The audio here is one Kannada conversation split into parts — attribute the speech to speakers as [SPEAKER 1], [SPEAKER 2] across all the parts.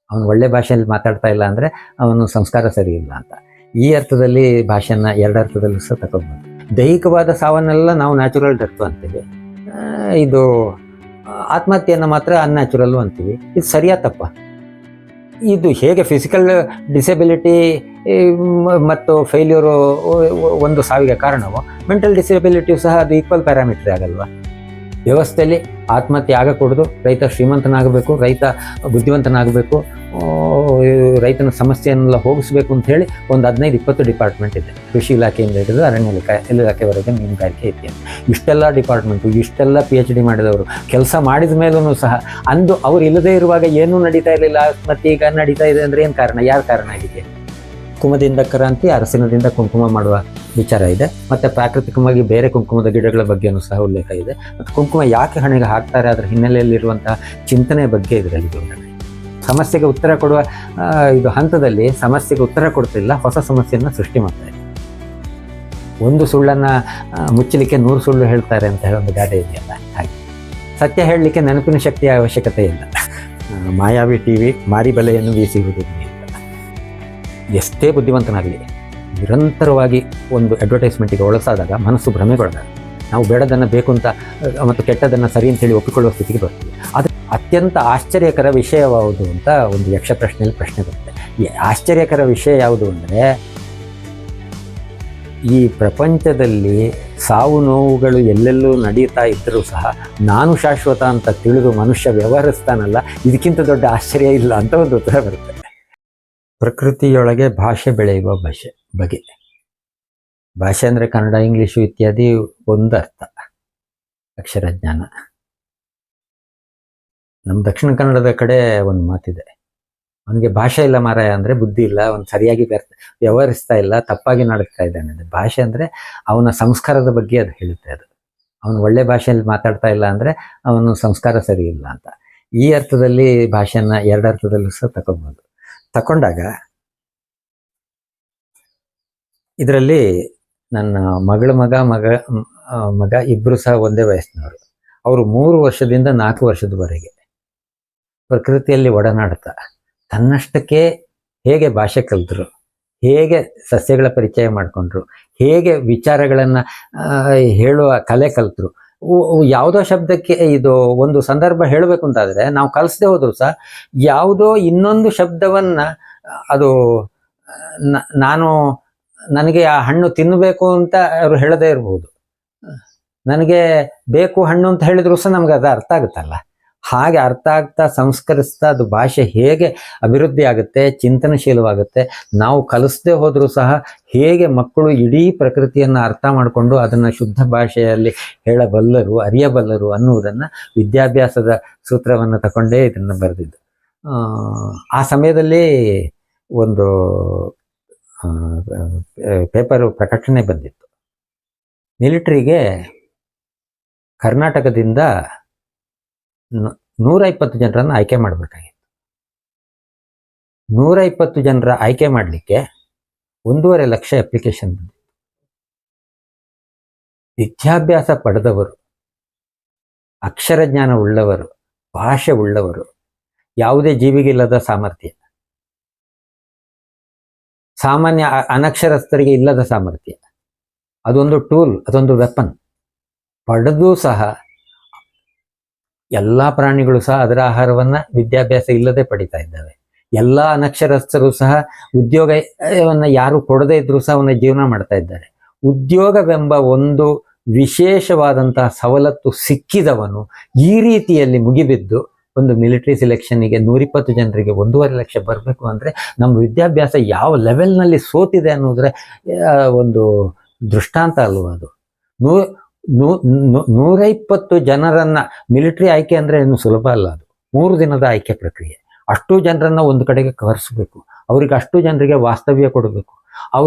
[SPEAKER 1] ಅವನು ಒಳ್ಳೆ ಭಾಷೆಯಲ್ಲಿ ಮಾತಾಡ್ತಾ ಇಲ್ಲ ಅಂದರೆ ಅವನು ಸಂಸ್ಕಾರ ಸರಿ ಇಲ್ಲ ಅಂತ. ಈ ಅರ್ಥದಲ್ಲಿ ಭಾಷೆಯನ್ನು ಎರಡು ಅರ್ಥದಲ್ಲೂ ಸಹ ತಗೊಳ್ಬೋದು. ದೈಹಿಕವಾದ ಸಾವನ್ನೆಲ್ಲ ನಾವು ನ್ಯಾಚುರಲ್ ಡೆತ್ ಅಂತೀವಿ, ಇದು ಆತ್ಮಹತ್ಯೆಯನ್ನು ಮಾತ್ರ ಅನ್ಯಾಚುರಲ್ಲು ಅಂತೀವಿ. ಇದು ಸರಿಯಾ ತಪ್ಪ? ಇದು ಹೇಗೆ ಫಿಸಿಕಲ್ ಡಿಸೆಬಿಲಿಟಿ ಮತ್ತು ಫೇಲ್ಯೂರು ಒಂದು ಸಾವಿಗೆ ಕಾರಣವೋ, ಮೆಂಟಲ್ ಡಿಸೆಬಿಲಿಟಿಯು ಸಹ ಅದು ಈಕ್ವಲ್ ಪ್ಯಾರಾಮೀಟ್ರಿ ಆಗಲ್ವಾ? ವ್ಯವಸ್ಥೆಯಲ್ಲಿ ಆತ್ಮಹತ್ಯೆ ಆಗಕೂಡದು, ರೈತ ಶ್ರೀಮಂತನಾಗಬೇಕು, ರೈತ ಬುದ್ಧಿವಂತನಾಗಬೇಕು, ರೈತನ ಸಮಸ್ಯೆಯನ್ನೆಲ್ಲ ಹೋಗಿಸ್ಬೇಕು ಅಂತ ಹೇಳಿ ಒಂದು 15-20 ಡಿಪಾರ್ಟ್ಮೆಂಟ್ ಇದೆ. ಕೃಷಿ ಇಲಾಖೆಯಿಂದ ಹಿಡಿದು ಅರಣ್ಯ ಇಲಾಖೆವರೆಗೆ, ಮೀನುಗಾರಿಕೆ ಇತ್ಯಾದಿ. ಇಷ್ಟೆಲ್ಲ ಡಿಪಾರ್ಟ್ಮೆಂಟು, ಇಷ್ಟೆಲ್ಲ PhD ಮಾಡಿದವರು ಕೆಲಸ ಮಾಡಿದ ಮೇಲೂ ಸಹ ಅಂದು ಅವ್ರು ಇಲ್ಲದೇ ಇರುವಾಗ ಏನೂ ನಡೀತಾ ಇರಲಿಲ್ಲ, ಮತ್ತು ಈಗ ನಡೀತಾ ಇದೆ ಅಂದರೆ ಏನು ಕಾರಣ? ಯಾರು ಕಾರಣ ಆಗಿದೆ? ಕುಂಕುಮದಿಂದ ಕ್ರಾಂತಿ, ಅರಸಿನದಿಂದ ಕುಂಕುಮ ಮಾಡುವ ವಿಚಾರ ಇದೆ. ಮತ್ತು ಪ್ರಾಕೃತಿಕವಾಗಿ ಬೇರೆ ಕುಂಕುಮದ ಗಿಡಗಳ ಬಗ್ಗೆಯೂ ಸಹ ಉಲ್ಲೇಖ ಇದೆ. ಮತ್ತು ಕುಂಕುಮ ಯಾಕೆ ಹಣೆಗೆ ಹಾಕ್ತಾರೆ, ಅದರ ಹಿನ್ನೆಲೆಯಲ್ಲಿರುವಂತಹ ಚಿಂತನೆ ಬಗ್ಗೆ ಇದರಲ್ಲಿ ವಿವರಣೆ. ಸಮಸ್ಯೆಗೆ ಉತ್ತರ ಕೊಡುವ ಇದು ಹಂತದಲ್ಲಿ ಸಮಸ್ಯೆಗೆ ಉತ್ತರ ಕೊಡ್ತಿಲ್ಲ, ಹೊಸ ಸಮಸ್ಯೆಯನ್ನು ಸೃಷ್ಟಿ ಮಾಡ್ತಾರೆ. ಒಂದು ಸುಳ್ಳನ್ನು ಮುಚ್ಚಲಿಕ್ಕೆ 100 ಸುಳ್ಳು ಹೇಳ್ತಾರೆ ಅಂತ ಹೇಳೋ ಒಂದು ಗಾದೆ ಇದೆಯಲ್ಲ, ಹಾಗೆ ಸತ್ಯ ಹೇಳಲಿಕ್ಕೆ ನೆನಪಿನ ಶಕ್ತಿಯ ಅವಶ್ಯಕತೆ ಇಲ್ಲ. ಮಾಯಾವಿ TV ಮಾರಿ ಬಲೆಯನ್ನು ಬೀಸಿರುವುದಿಲ್ಲ. ಎಷ್ಟೇ ಬುದ್ಧಿವಂತನಾಗಲಿ ನಿರಂತರವಾಗಿ ಒಂದು ಅಡ್ವರ್ಟೈಸ್ಮೆಂಟಿಗೆ ಒಳಸಾದಾಗ ಮನಸ್ಸು ಭ್ರಮೆಗೊಳದಾಗ ನಾವು ಬೇಡದನ್ನು ಬೇಕು ಅಂತ ಮತ್ತು ಕೆಟ್ಟದನ್ನು ಸರಿ ಅಂತೇಳಿ ಒಪ್ಪಿಕೊಳ್ಳುವ ಸ್ಥಿತಿಗೆ ಬರ್ತೀವಿ. ಅದು ಅತ್ಯಂತ ಆಶ್ಚರ್ಯಕರ ವಿಷಯ ಯಾವುದು ಅಂತ ಒಂದು ಯಕ್ಷ ಪ್ರಶ್ನೆಯಲ್ಲಿ ಪ್ರಶ್ನೆ ಬರುತ್ತೆ. ಈ ಆಶ್ಚರ್ಯಕರ ವಿಷಯ ಯಾವುದು ಅಂದರೆ, ಈ ಪ್ರಪಂಚದಲ್ಲಿ ಸಾವು ನೋವುಗಳು ಎಲ್ಲೆಲ್ಲೂ ನಡೀತಾ ಇದ್ದರೂ ಸಹ ನಾನು ಶಾಶ್ವತ ಅಂತ ತಿಳಿದು ಮನುಷ್ಯ ವ್ಯವಹರಿಸ್ತಾನಲ್ಲ, ಇದಕ್ಕಿಂತ ದೊಡ್ಡ ಆಶ್ಚರ್ಯ ಇಲ್ಲ ಅಂತ ಒಂದು ಉತ್ತರ ಬರುತ್ತೆ. ಪ್ರಕೃತಿಯೊಳಗೆ ಭಾಷೆ ಬೆಳೆಯುವ ಬಗೆ. ಭಾಷೆ ಅಂದರೆ ಕನ್ನಡ, ಇಂಗ್ಲೀಷು ಇತ್ಯಾದಿ ಒಂದು ಅರ್ಥ, ಅಕ್ಷರಜ್ಞಾನ. ನಮ್ಮ ದಕ್ಷಿಣ ಕನ್ನಡದ ಕಡೆ ಒಂದು ಮಾತಿದೆ, ಅವನಿಗೆ ಭಾಷೆ ಇಲ್ಲ ಮಾರಾಯ ಅಂದರೆ ಬುದ್ಧಿ ಇಲ್ಲ, ಅವನು ಸರಿಯಾಗಿ ವ್ಯವಹರಿಸ್ತಾ ಇಲ್ಲ, ತಪ್ಪಾಗಿ ನಡೀತಾ ಇದ್ದಾನೆ. ಭಾಷೆ ಅಂದರೆ ಅವನ ಸಂಸ್ಕಾರದ ಬಗ್ಗೆ ಅದು ಹೇಳುತ್ತೆ. ಅದು ಅವನು ಒಳ್ಳೆ ಭಾಷೆಯಲ್ಲಿ ಮಾತಾಡ್ತಾ ಇಲ್ಲ ಅಂದರೆ ಅವನು ಸಂಸ್ಕಾರ ಸರಿ ಇಲ್ಲ ಅಂತ. ಈ ಅರ್ಥದಲ್ಲಿ ಭಾಷೆಯನ್ನು ಎರಡು ಅರ್ಥದಲ್ಲೂ ಸಹ ತಗೊಳ್ಬೋದು. ತಗೊಂಡಾಗ ಇದರಲ್ಲಿ ನನ್ನ ಮಗಳ ಮಗ ಇಬ್ಬರು ಸಹ ಒಂದೇ ವಯಸ್ಸಿನವರು. ಅವರು 3 ವರ್ಷದಿಂದ 4 ವರ್ಷದವರೆಗೆ ಪ್ರಕೃತಿಯಲ್ಲಿ ಒಡನಾಡ್ತಾ ತನ್ನಷ್ಟಕ್ಕೆ ಹೇಗೆ ಭಾಷೆ ಕಲಿತರು, ಹೇಗೆ ಸಸ್ಯಗಳ ಪರಿಚಯ ಮಾಡಿಕೊಂಡ್ರು, ಹೇಗೆ ವಿಚಾರಗಳನ್ನು ಹೇಳುವ ಕಲೆ ಕಲಿತರು. ಯಾವುದೋ ಶಬ್ದಕ್ಕೆ ಇದು ಒಂದು ಸಂದರ್ಭ ಹೇಳಬೇಕು ಅಂತಾದರೆ ನಾವು ಕಲಿಸದೆ ಹೋದರೂ ಸಹ ಯಾವುದೋ ಇನ್ನೊಂದು ಶಬ್ದವನ್ನು ಅದು ನನಗೆ ಆ ಹಣ್ಣು ತಿನ್ನಬೇಕು ಅಂತ ಅವರು ಹೇಳದೇ ಇರ್ಬೋದು, ನನಗೆ ಬೇಕು ಹಣ್ಣು ಅಂತ ಹೇಳಿದ್ರು ಸಹ ನಮ್ಗೆ ಅದು ಅರ್ಥ ಆಗುತ್ತಲ್ಲ. ಹಾಗೆ ಅರ್ಥ ಆಗ್ತಾ ಸಂಸ್ಕರಿಸ್ತಾ ಅದು ಭಾಷೆ ಹೇಗೆ ಅಭಿವೃದ್ಧಿ ಆಗುತ್ತೆ, ಚಿಂತನಶೀಲವಾಗುತ್ತೆ. ನಾವು ಕಲಿಸದೆ ಹೋದರೂ ಸಹ ಹೇಗೆ ಮಕ್ಕಳು ಇಡೀ ಪ್ರಕೃತಿಯನ್ನು ಅರ್ಥ ಮಾಡಿಕೊಂಡು ಅದನ್ನು ಶುದ್ಧ ಭಾಷೆಯಲ್ಲಿ ಹೇಳಬಲ್ಲರು, ಅರಿಯಬಲ್ಲರು ಅನ್ನುವುದನ್ನು ವಿದ್ಯಾಭ್ಯಾಸದ ಸೂತ್ರವನ್ನು ತಗೊಂಡೇ ಇದನ್ನು ಬರೆದಿದ್ದು. ಆ ಸಮಯದಲ್ಲಿ ಒಂದು ಪೇಪರು ಪ್ರಕಟಣೆ ಬಂದಿತ್ತು. ಮಿಲಿಟರಿಗೆ ಕರ್ನಾಟಕದಿಂದ 120 ಜನರನ್ನು ಆಯ್ಕೆ ಮಾಡಬೇಕಾಗಿತ್ತು. 120 ಜನರ ಆಯ್ಕೆ ಮಾಡಲಿಕ್ಕೆ 1.5 ಲಕ್ಷ ಅಪ್ಲಿಕೇಶನ್ ಬಂದಿತ್ತು. ವಿದ್ಯಾಭ್ಯಾಸ ಪಡೆದವರು, ಅಕ್ಷರ ಜ್ಞಾನ ಉಳ್ಳವರು, ಭಾಷೆ ಉಳ್ಳವರು, ಯಾವುದೇ ಜೀವಿಗಿಲ್ಲದ ಸಾಮರ್ಥ್ಯ, ಸಾಮಾನ್ಯ ಅನಕ್ಷರಸ್ಥರಿಗೆ ಇಲ್ಲದ ಸಾಮರ್ಥ್ಯ, ಅದೊಂದು ಟೂಲ್, ಅದೊಂದು ವೆಪನ್ ಪಡೆದು ಸಹ ಎಲ್ಲ ಪ್ರಾಣಿಗಳು ಸಹ ಅದರ ಆಹಾರವನ್ನು ವಿದ್ಯಾಭ್ಯಾಸ ಇಲ್ಲದೆ ಪಡಿತಾ ಇದ್ದಾವೆ. ಎಲ್ಲ ಅನಕ್ಷರಸ್ಥರು ಸಹ ಉದ್ಯೋಗವನ್ನು ಯಾರು ಕೊಡದೇ ಇದ್ರೂ ಸಹ ಅವನ ಜೀವನ ಮಾಡ್ತಾ ಇದ್ದಾರೆ. ಉದ್ಯೋಗವೆಂಬ ಒಂದು ವಿಶೇಷವಾದಂತಹ ಸವಲತ್ತು ಸಿಕ್ಕಿದವನು ಈ ರೀತಿಯಲ್ಲಿ ಮುಗಿಬಿದ್ದು ಒಂದು ಮಿಲಿಟರಿ ಸಿಲೆಕ್ಷನ್ನಿಗೆ 120 ಜನರಿಗೆ 1.5 ಲಕ್ಷ ಬರಬೇಕು ಅಂದರೆ ನಮ್ಮ ವಿದ್ಯಾಭ್ಯಾಸ ಯಾವ ಲೆವೆಲ್ನಲ್ಲಿ ಸೋತಿದೆ ಅನ್ನೋದ್ರೆ ಒಂದು ದೃಷ್ಟಾಂತ ಅಲ್ವ ಅದು. 120 ಜನರನ್ನು ಮಿಲಿಟರಿ ಆಯ್ಕೆ ಅಂದರೆ ಏನು ಸುಲಭ ಅಲ್ಲ. ಅದು 3 ದಿನದ ಆಯ್ಕೆ ಪ್ರಕ್ರಿಯೆ. ಅಷ್ಟು ಜನರನ್ನು ಒಂದು ಕಡೆಗೆ ಕರೆಸಬೇಕು, ಅವರಿಗೆ ಅಷ್ಟು ಜನರಿಗೆ ವಾಸ್ತವ್ಯ ಕೊಡಬೇಕು,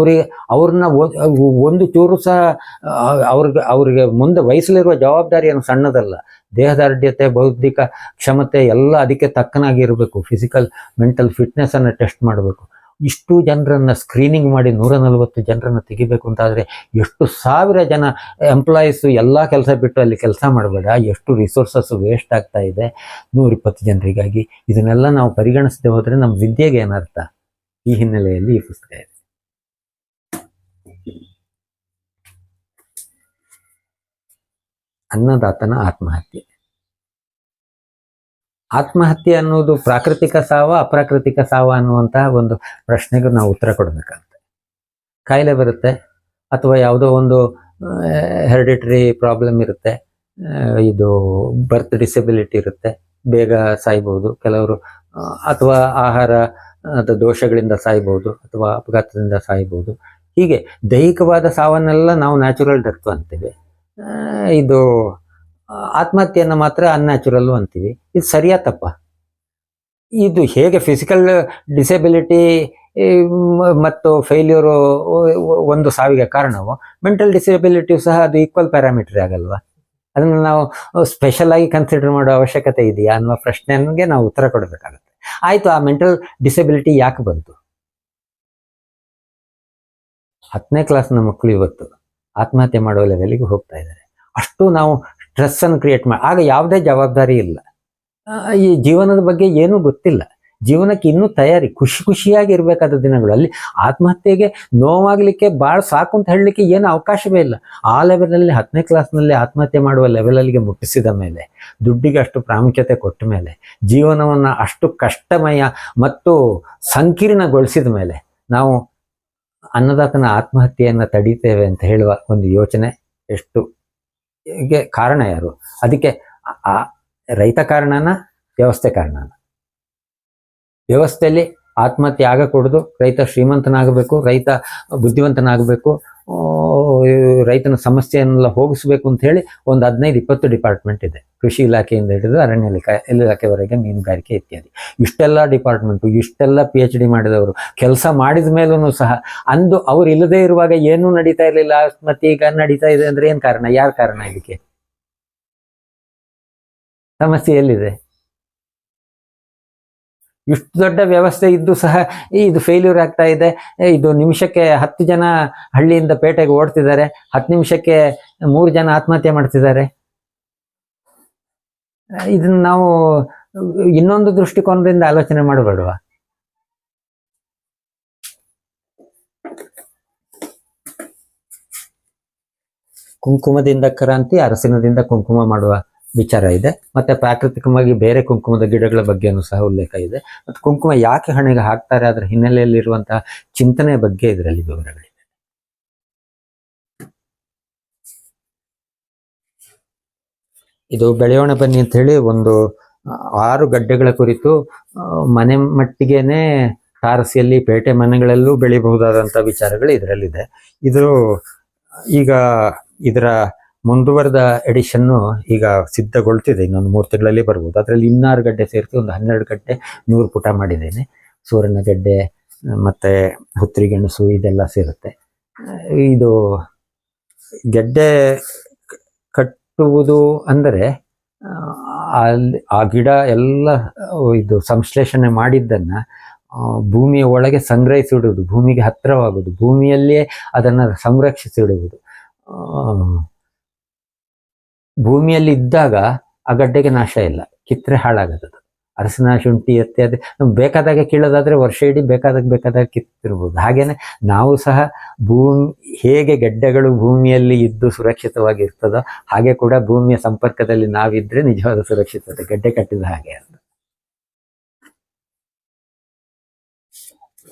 [SPEAKER 1] ಅವ್ರನ್ನ ಒಂದು ಚೂರು ಸಹ ಅವ್ರಿಗೆ ಮುಂದೆ ವಹಿಸಲಿರುವ ಜವಾಬ್ದಾರಿ ಏನು ಸಣ್ಣದಲ್ಲ. ದೇಹದಾರ್ಢ್ಯತೆ, ಬೌದ್ಧಿಕ ಕ್ಷಮತೆ ಎಲ್ಲ ಅದಕ್ಕೆ ತಕ್ಕನಾಗಿ ಇರಬೇಕು. ಫಿಸಿಕಲ್ ಮೆಂಟಲ್ ಫಿಟ್ನೆಸ್ಸನ್ನು ಟೆಸ್ಟ್ ಮಾಡಬೇಕು. ಇಷ್ಟು ಜನರನ್ನು ಸ್ಕ್ರೀನಿಂಗ್ ಮಾಡಿ 140 ಜನರನ್ನು ತೆಗಿಬೇಕು ಅಂತಾದರೆ ಎಷ್ಟು ಸಾವಿರ ಜನ ಎಂಪ್ಲಾಯೀಸು ಎಲ್ಲ ಕೆಲಸ ಬಿಟ್ಟು ಅಲ್ಲಿ ಕೆಲಸ ಮಾಡಬೇಡ, ಎಷ್ಟು ರಿಸೋರ್ಸಸ್ ವೇಸ್ಟ್ ಆಗ್ತಾ ಇದೆ 120 ಜನರಿಗಾಗಿ. ಇದನ್ನೆಲ್ಲ ನಾವು ಪರಿಗಣಿಸದೆ ಹೋದರೆ ನಮ್ಮ ವಿದ್ಯೆಗೆ ಏನರ್ಥ? ಈ ಹಿನ್ನೆಲೆಯಲ್ಲಿ ಈ ಪುಸ್ತಕ ಇದೆ. ಅನ್ನದಾತನ ಆತ್ಮಹತ್ಯೆ. ಆತ್ಮಹತ್ಯೆ ಅನ್ನೋದು ಪ್ರಾಕೃತಿಕ ಸಾವ ಅಪ್ರಾಕೃತಿಕ ಸಾವ ಅನ್ನುವಂತಹ ಒಂದು ಪ್ರಶ್ನೆಗೆ ನಾವು ಉತ್ತರ ಕೊಡಬೇಕಾಗುತ್ತೆ. ಕಾಯಿಲೆ ಬರುತ್ತೆ ಅಥವಾ ಯಾವುದೋ ಒಂದು ಹೆರಿಡಿಟರಿ ಪ್ರಾಬ್ಲಮ್ ಇರುತ್ತೆ, ಇದು ಬರ್ತ್ ಡಿಸೆಬಿಲಿಟಿ ಇರುತ್ತೆ, ಬೇಗ ಸಾಯ್ಬೋದು ಕೆಲವರು, ಅಥವಾ ಆಹಾರದ ದೋಷಗಳಿಂದ ಸಾಯ್ಬೋದು, ಅಥವಾ ಅಪಘಾತದಿಂದ ಸಾಯ್ಬೋದು. ಹೀಗೆ ದೈಹಿಕವಾದ ಸಾವನ್ನೆಲ್ಲ ನಾವು ನ್ಯಾಚುರಲ್ ಡೆತ್ ಅಂತೀವಿ. ಇದು ಆತ್ಮಹತ್ಯೆಯನ್ನು ಮಾತ್ರ ಅನ್ಯಾಚುರಲ್ಲು ಅಂತೀವಿ. ಇದು ಸರಿಯಾ ತಪ್ಪ? ಇದು ಹೇಗೆ ಫಿಸಿಕಲ್ ಡಿಸೆಬಿಲಿಟಿ ಮತ್ತು ಫೇಲ್ಯೂರು ಒಂದು ಸಾವಿಗೆ ಕಾರಣವೋ, ಮೆಂಟಲ್ ಡಿಸೆಬಿಲಿಟಿಯು ಸಹ ಅದು ಈಕ್ವಲ್ ಪ್ಯಾರಾಮೀಟರ್ ಆಗಲ್ವಾ? ಅದನ್ನು ನಾವು ಸ್ಪೆಷಲ್ ಆಗಿ ಕನ್ಸಿಡರ್ ಮಾಡೋ ಅವಶ್ಯಕತೆ ಇದೆಯಾ ಅನ್ನೋ ಪ್ರಶ್ನೆಗೆ ನಾವು ಉತ್ತರ ಕೊಡಬೇಕಾಗುತ್ತೆ. ಆಯಿತು, ಆ ಮೆಂಟಲ್ ಡಿಸೆಬಿಲಿಟಿ ಯಾಕೆ ಬಂತು? 10ನೇ ಕ್ಲಾಸ್ನ ಮಕ್ಕಳು ಇವತ್ತು ಆತ್ಮಹತ್ಯೆ ಮಾಡುವ ಲೆವೆಲ್ಗೆ ಹೋಗ್ತಾ ಇದ್ದಾರೆ. ಅಷ್ಟು ನಾವು ಸ್ಟ್ರೆಸ್ಸನ್ನು ಕ್ರಿಯೇಟ್ ಮಾಡಿ, ಆಗ ಯಾವುದೇ ಜವಾಬ್ದಾರಿ ಇಲ್ಲ, ಈ ಜೀವನದ ಬಗ್ಗೆ ಏನೂ ಗೊತ್ತಿಲ್ಲ, ಜೀವನಕ್ಕೆ ಇನ್ನೂ ತಯಾರಿ, ಖುಷಿಯಾಗಿ ಇರಬೇಕಾದ ದಿನಗಳು. ಅಲ್ಲಿ ಆತ್ಮಹತ್ಯೆಗೆ ನೋವಾಗಲಿಕ್ಕೆ ಭಾಳ ಸಾಕು ಅಂತ ಹೇಳಲಿಕ್ಕೆ ಏನು ಅವಕಾಶವೇ ಇಲ್ಲ. ಆ ಲೆವೆಲಲ್ಲಿ 10ನೇ ಕ್ಲಾಸ್ನಲ್ಲಿ ಆತ್ಮಹತ್ಯೆ ಮಾಡುವ ಲೆವೆಲಲ್ಲಿಗೆ ಮುಟ್ಟಿಸಿದ ಮೇಲೆ, ದುಡ್ಡಿಗೆ ಅಷ್ಟು ಪ್ರಾಮುಖ್ಯತೆ ಕೊಟ್ಟ ಮೇಲೆ, ಜೀವನವನ್ನು ಅಷ್ಟು ಕಷ್ಟಮಯ ಮತ್ತು ಸಂಕೀರ್ಣಗೊಳಿಸಿದ ಮೇಲೆ ನಾವು ಅನ್ನದಾತನ ಆತ್ಮಹತ್ಯೆಯನ್ನು ತಡೀತೇವೆ ಅಂತ ಹೇಳುವ ಒಂದು ಯೋಚನೆ ಎಷ್ಟು ಕಾರಣ ಯಾರು? ಅದಕ್ಕೆ ರೈತ ಕಾರಣನ, ವ್ಯವಸ್ಥೆ ಕಾರಣನ? ವ್ಯವಸ್ಥೆಯಲ್ಲಿ ಆತ್ಮಹತ್ಯೆ ಆಗಕೂಡದು, ರೈತ ಶ್ರೀಮಂತನಾಗಬೇಕು, ರೈತ ಬುದ್ಧಿವಂತನಾಗಬೇಕು, ರೈತನ ಸಮಸ್ಯೆಯನ್ನೆಲ್ಲ ಹೋಗಿಸ್ಬೇಕು ಅಂತ ಹೇಳಿ ಒಂದು 15-20 ಡಿಪಾರ್ಟ್ಮೆಂಟ್ ಇದೆ. ಕೃಷಿ ಇಲಾಖೆಯಿಂದ ಹಿಡಿದು ಅರಣ್ಯ ಇಲಾಖೆವರೆಗೆ, ಮೀನುಗಾರಿಕೆ ಇತ್ಯಾದಿ. ಇಷ್ಟೆಲ್ಲ ಡಿಪಾರ್ಟ್ಮೆಂಟು, ಇಷ್ಟೆಲ್ಲ PhD ಮಾಡಿದವರು ಕೆಲಸ ಮಾಡಿದ ಮೇಲೂ ಸಹ ಅಂದು ಅವ್ರು ಇಲ್ಲದೇ ಇರುವಾಗ ಏನೂ ನಡೀತಾ ಇರಲಿಲ್ಲ, ಮತ್ತೆ ಈಗ ನಡೀತಾ ಇದೆ ಅಂದರೆ ಏನು ಕಾರಣ? ಯಾರ ಕಾರಣ? ಇದಕ್ಕೆ ಸಮಸ್ಯೆ ಎಲ್ಲಿದೆ? ಇಷ್ಟು ದೊಡ್ಡ ವ್ಯವಸ್ಥೆ ಇದ್ದು ಸಹ ಇದು ಫೇಲ್ಯೂರ್ ಆಗ್ತಾ ಇದೆ. ಇದು ನಿಮಿಷಕ್ಕೆ 10 ಜನ ಹಳ್ಳಿಯಿಂದ ಪೇಟೆಗೆ ಓಡ್ತಿದ್ದಾರೆ, 10 ನಿಮಿಷಕ್ಕೆ 3 ಜನ ಆತ್ಮಹತ್ಯೆ ಮಾಡ್ತಿದ್ದಾರೆ. ಇದನ್ನ ನಾವು ಇನ್ನೊಂದು ದೃಷ್ಟಿಕೋನದಿಂದ ಆಲೋಚನೆ ಮಾಡಬೇಡವಾ? ಕುಂಕುಮದಿಂದ ಕ್ರಾಂತಿ, ಅರಸಿನದಿಂದ ಕುಂಕುಮ ಮಾಡುವ ವಿಚಾರ ಇದೆ. ಮತ್ತು ಪ್ರಾಕೃತಿಕವಾಗಿ ಬೇರೆ ಕುಂಕುಮದ ಗಿಡಗಳ ಬಗ್ಗೆನೂ ಸಹ ಉಲ್ಲೇಖ ಇದೆ. ಮತ್ತು ಕುಂಕುಮ ಯಾಕೆ ಹಣೆಗೆ ಹಾಕ್ತಾರೆ, ಅದರ ಹಿನ್ನೆಲೆಯಲ್ಲಿರುವಂತಹ ಚಿಂತನೆ ಬಗ್ಗೆ ಇದರಲ್ಲಿ ವಿವರಗಳಿವೆ. ಇದು ಬೆಳೆಯೋಣ ಬನ್ನಿ ಅಂತ ಹೇಳಿ ಒಂದು 6 ಗಡ್ಡೆಗಳ ಕುರಿತು ಮನೆ ಮಟ್ಟಿಗೆನೆ ತಾರಸಿಯಲ್ಲಿ, ಪೇಟೆ ಮನೆಗಳಲ್ಲೂ ಬೆಳಿಬಹುದಾದಂಥ ವಿಚಾರಗಳು ಇದರಲ್ಲಿದೆ. ಇದು ಈಗ ಇದರ ಮುಂದುವರೆದ ಎಡಿಷನ್ನು ಈಗ ಸಿದ್ಧಗೊಳ್ತಿದೆ, ಇನ್ನೊಂದು 3 ತಿಂಗಳಲ್ಲಿ ಬರ್ಬೋದು. ಅದರಲ್ಲಿ 16 ಗಡ್ಡೆ ಸೇರಿಸಿ ಒಂದು 12 ಗಡ್ಡೆ 100 ಪುಟ ಮಾಡಿದ್ದೇನೆ. ಸೂರನ ಗಡ್ಡೆ ಮತ್ತು ಹುತ್ತರಿ ಗೆಣಸು ಇದೆಲ್ಲ ಸೇರುತ್ತೆ. ಇದು ಗೆಡ್ಡೆ ಕಟ್ಟುವುದು ಅಂದರೆ ಆ ಗಿಡ ಎಲ್ಲ ಇದು ಸಂಶ್ಲೇಷಣೆ ಮಾಡಿದ್ದನ್ನು ಭೂಮಿಯ ಒಳಗೆ ಸಂಗ್ರಹಿಸಿಡುವುದು, ಭೂಮಿಗೆ ಹತ್ತಿರವಾಗುವುದು, ಭೂಮಿಯಲ್ಲಿಯೇ ಅದನ್ನು ಸಂರಕ್ಷಿಸಿಡುವುದು. ಭೂಮಿಯಲ್ಲಿ ಇದ್ದಾಗ ಆ ಗಡ್ಡೆಗೆ ನಾಶ ಇಲ್ಲ, ಕಿತ್ತರೆ ಹಾಳಾಗತ್ತದು. ಅರಸಿನ, ಶುಂಠಿ ಇತ್ಯಾದಿ ಬೇಕಾದಾಗ ಕೀಳೋದಾದರೆ ವರ್ಷ ಇಡೀ ಬೇಕಾದಾಗ ಕಿತ್ತಿರ್ಬೋದು. ಹಾಗೇನೆ ನಾವು ಸಹ ಹೇಗೆ ಗೆಡ್ಡೆಗಳು ಭೂಮಿಯಲ್ಲಿ ಇದ್ದು ಸುರಕ್ಷಿತವಾಗಿ ಇರ್ತದೋ ಹಾಗೆ ಕೂಡ ಭೂಮಿಯ ಸಂಪರ್ಕದಲ್ಲಿ ನಾವಿದ್ರೆ ನಿಜವಾದ ಸುರಕ್ಷಿತತೆ, ಗೆಡ್ಡೆ ಕಟ್ಟಿದ ಹಾಗೆ ಅಂತ.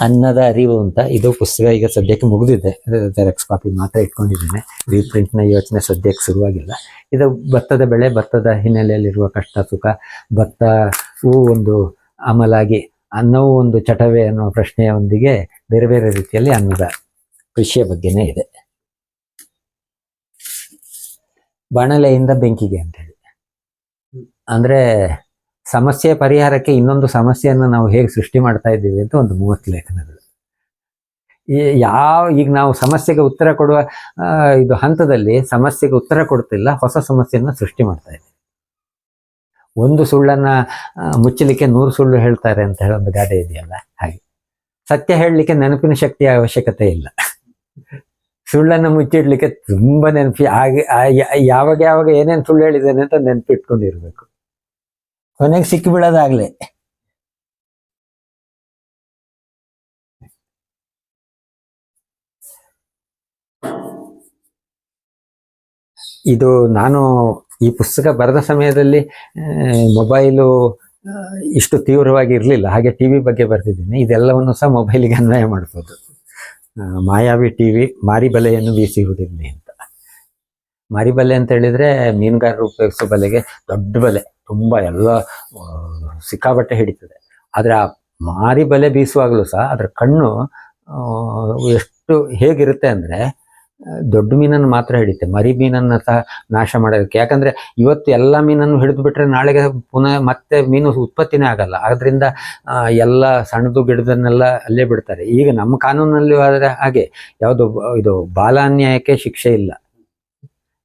[SPEAKER 1] ಅನ್ನದ ಅರಿವು ಅಂತ ಇದು ಪುಸ್ತಕ ಈಗ ಸದ್ಯಕ್ಕೆ ಮುಗಿದಿದೆ, ಜೆರಾಕ್ಸ್ ಕಾಪಿ ಮಾತ್ರ ಇಟ್ಕೊಂಡಿದ್ದೇನೆ. ರೀಪ್ರಿಂಟ್ನ ಯೋಚನೆ ಸದ್ಯಕ್ಕೆ ಶುರುವಾಗಿಲ್ಲ. ಇದು ಭತ್ತದ ಬೆಳೆ, ಭತ್ತದ ಹಿನ್ನೆಲೆಯಲ್ಲಿರುವ ಕಷ್ಟ ಸುಖ, ಭತ್ತವೂ ಒಂದು ಅಮಲಾಗಿ ಅನ್ನವೂ ಒಂದು ಚಟವೇ ಅನ್ನುವ ಪ್ರಶ್ನೆಯೊಂದಿಗೆ ಬೇರೆ ಬೇರೆ ರೀತಿಯಲ್ಲಿ ಅನ್ನದ ಕೃಷಿಯ ಬಗ್ಗೆನೇ ಇದೆ. ಬಾಣಲೆಯಿಂದ ಬೆಂಕಿಗೆ ಅಂತೇಳಿ ಅಂದರೆ ಸಮಸ್ಯೆ ಪರಿಹಾರಕ್ಕೆ ಇನ್ನೊಂದು ಸಮಸ್ಯೆಯನ್ನು ನಾವು ಹೇಗೆ ಸೃಷ್ಟಿ ಮಾಡ್ತಾ ಇದ್ದೀವಿ ಅಂತ ಒಂದು 30 ಲೇಖನಗಳು. ಈಗ ನಾವು ಸಮಸ್ಯೆಗೆ ಉತ್ತರ ಕೊಡುವ ಇದು ಹಂತದಲ್ಲಿ ಸಮಸ್ಯೆಗೆ ಉತ್ತರ ಕೊಡ್ತಿಲ್ಲ, ಹೊಸ ಸಮಸ್ಯೆಯನ್ನು ಸೃಷ್ಟಿ ಮಾಡ್ತಾ ಇದ್ದೀವಿ. ಒಂದು ಸುಳ್ಳನ್ನು ಮುಚ್ಚಲಿಕ್ಕೆ 100 ಸುಳ್ಳು ಹೇಳ್ತಾರೆ ಅಂತ ಹೇಳೋ ಒಂದು ಗಾದೆ ಇದೆಯಲ್ಲ, ಹಾಗೆ ಸತ್ಯ ಹೇಳಲಿಕ್ಕೆ ನೆನಪಿನ ಶಕ್ತಿಯ ಅವಶ್ಯಕತೆ ಇಲ್ಲ. ಸುಳ್ಳನ್ನು ಮುಚ್ಚಿಡ್ಲಿಕ್ಕೆ ತುಂಬಾ ನೆನಪಿ ಯಾವಾಗ ಯಾವಾಗ ಏನೇನು ಸುಳ್ಳು ಹೇಳಿದ್ದೇನೆ ಅಂತ ನೆನಪಿಟ್ಕೊಂಡಿರ್ಬೇಕು. ಕೊನೆಗೆ ಸಿಕ್ಕಿಬಿಡೋದಾಗ್ಲೇ. ಇದು ನಾನು ಈ ಪುಸ್ತಕ ಬರೆದ ಸಮಯದಲ್ಲಿ ಮೊಬೈಲು ಇಷ್ಟು ತೀವ್ರವಾಗಿ ಇರಲಿಲ್ಲ. ಹಾಗೆ ಟಿ ವಿ ಬಗ್ಗೆ ಬರ್ತಿದ್ದೀನಿ. ಇದೆಲ್ಲವನ್ನು ಸಹ ಮೊಬೈಲಿಗೆ ಅನ್ವಯ ಮಾಡ್ಬೋದು. ಮಾಯಾವಿ ಟಿ ವಿ ಮಾರಿಬಲೆಯನ್ನು ಬೀಸಿರುವುದಿಲ್ಲ ಅಂತ. ಮಾರಿಬಲೆ ಅಂತ ಹೇಳಿದರೆ ಮೀನುಗಾರರು ಉಪಯೋಗಿಸೋ ಬಲೆಗೆ ದೊಡ್ಡ ಬಲೆ, ತುಂಬ ಎಲ್ಲ ಸಿಕ್ಕಾಬಟ್ಟೆ ಹಿಡಿತದೆ. ಆದರೆ ಆ ಮಾರಿಬಲೆ ಬೀಸುವಾಗಲೂ ಸಹ ಅದರ ಕಣ್ಣು ಎಷ್ಟು ಹೇಗಿರುತ್ತೆ ಅಂದರೆ ದೊಡ್ಡ ಮೀನನ್ನು ಮಾತ್ರ ಹಿಡಿತೆ, ಮರಿ ಮೀನನ್ನು ಸಹ ನಾಶ ಮಾಡೋದಕ್ಕೆ. ಯಾಕಂದರೆ ಇವತ್ತು ಎಲ್ಲ ಮೀನನ್ನು ಹಿಡಿದು ಬಿಟ್ಟರೆ ನಾಳೆಗೆ ಪುನಃ ಮತ್ತೆ ಮೀನು ಉತ್ಪತ್ತಿನೇ ಆಗಲ್ಲ. ಆದ್ದರಿಂದ ಎಲ್ಲ ಸಣ್ಣದು ಗಿಡದನ್ನೆಲ್ಲ ಅಲ್ಲೇ ಬಿಡ್ತಾರೆ. ಈಗ ನಮ್ಮ ಕಾನೂನಲ್ಲಿ ಆದರೆ ಹಾಗೆ ಯಾವುದು ಇದು ಬಾಲಾನ್ಯಾಯಕ್ಕೆ ಶಿಕ್ಷೆ ಇಲ್ಲ.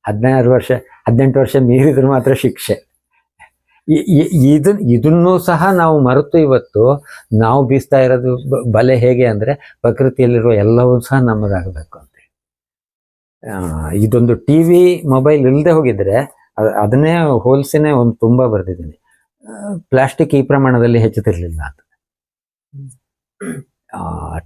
[SPEAKER 1] 18 ವರ್ಷ ಮೀರಿದ್ರು ಮಾತ್ರ ಶಿಕ್ಷೆ. ಇದನ್ನು ಸಹ ನಾವು ಮರೆತು ಇವತ್ತು ನಾವು ಬೀಸ್ತಾ ಇರೋದು ಬಲೆ ಹೇಗೆ ಅಂದರೆ ಪ್ರಕೃತಿಯಲ್ಲಿರುವ ಎಲ್ಲವೂ ಸಹ ನಮ್ಮದಾಗಬೇಕು ಅಂತ. ಇದೊಂದು ಟಿ ವಿ ಮೊಬೈಲ್ ಇಲ್ಲದೆ ಹೋಗಿದ್ರೆ ಅದನ್ನೇ ಹೋಲಿಸಿನೇ ಒಂದು ತುಂಬ ಬರೆದಿದ್ದೀನಿ. ಪ್ಲಾಸ್ಟಿಕ್ ಈ ಪ್ರಮಾಣದಲ್ಲಿ ಹೆಚ್ಚುತ್ತಿರಲಿಲ್ಲ ಅಂತ.